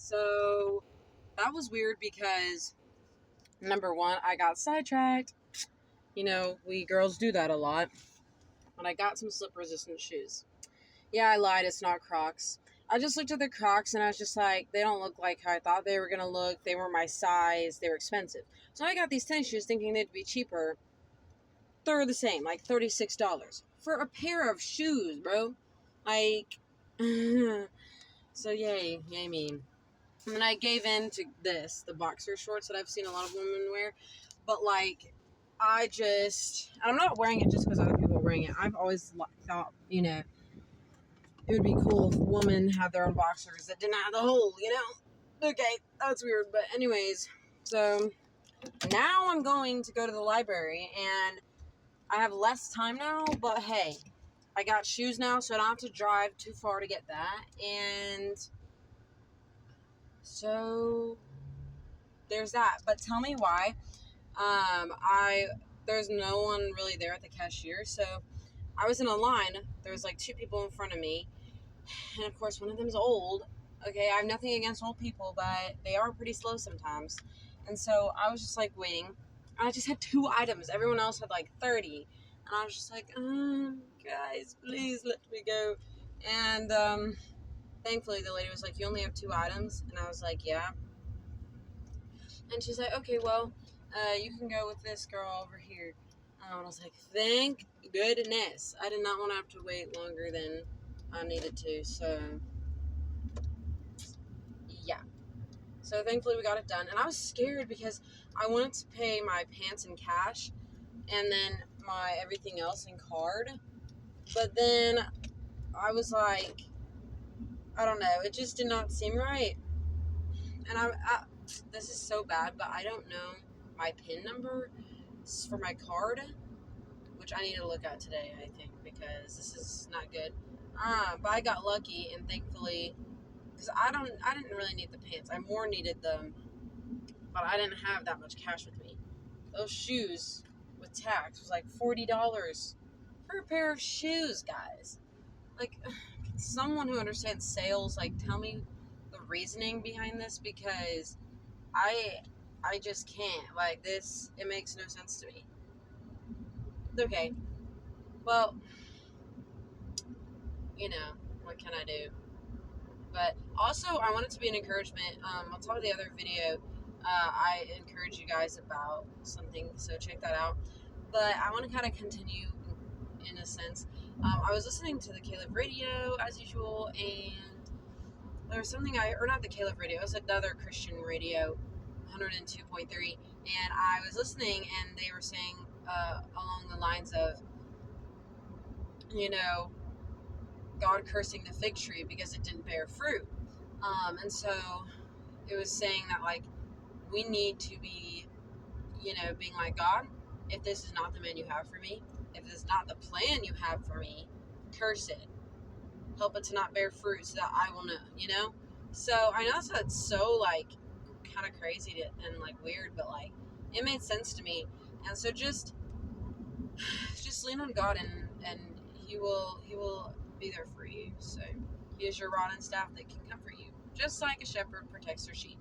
So that was weird because, number one, I got sidetracked. You know, we girls do that a lot. And I got some slip resistant shoes. Yeah, I lied. It's not Crocs. I just looked at the Crocs and I was just like, they don't look like how I thought they were going to look. They weren't my size. They were expensive. So I got these tennis shoes thinking they'd be cheaper. They're the same, like $36 for a pair of shoes, bro. Like, so yay me. And then I gave in to the boxer shorts that I've seen a lot of women wear. But like, I'm not wearing it just because other people are wearing it. I've always thought, it would be cool if women had their own boxers that didn't have the hole, Okay, that's weird. But anyways, so now I'm going to go to the library and I have less time now, but hey, I got shoes now, so I don't have to drive too far to get that. And so there's that. But tell me why. There's no one really there at the cashier, so I was in a line. There was like two people in front of me, and of course one of them is old. Okay, I have nothing against old people, but they are pretty slow sometimes. And so I was just like waiting, and I just had 2 items. Everyone else had like 30, and I was just like, guys, please let me go. And thankfully the lady was like, you only have 2 items, and I was like, yeah. And she's like, okay, well, you can go with this girl over here. And I was like, thank goodness. I did not want to have to wait longer than I needed to. So, yeah. So thankfully we got it done. And I was scared because I wanted to pay my pants in cash and then my everything else in card. But then I was like, I don't know. It just did not seem right. And this is so bad, but I don't know my PIN number for my card, which I need to look at today, I think, because this is not good. But I got lucky, and thankfully, because I didn't really need the pants. I more needed them, but I didn't have that much cash with me. Those shoes with tax was like $40 for a pair of shoes, guys. Like, can someone who understands sales, like, tell me the reasoning behind this? Because I just can't. Like, this, it makes no sense to me. Okay. Well, what can I do? But also, I want it to be an encouragement. On top of the other video, I encourage you guys about something, so check that out. But I want to kind of continue in a sense. I was listening to the Caleb radio as usual, and there was something not the Caleb radio, it was another Christian radio, 102.3, and I was listening, and they were saying along the lines of, God cursing the fig tree because it didn't bear fruit. And so it was saying that, like, we need to be, being like, God, if this is not the man you have for me, if this is not the plan you have for me, curse it. Help it to not bear fruit so that I will know, So I know that's so, like, kind of crazy and, like, weird, but, like, it made sense to me. And so just lean on God and he will be there for you. So he is your rod and staff that can comfort you, just like a shepherd protects their sheep.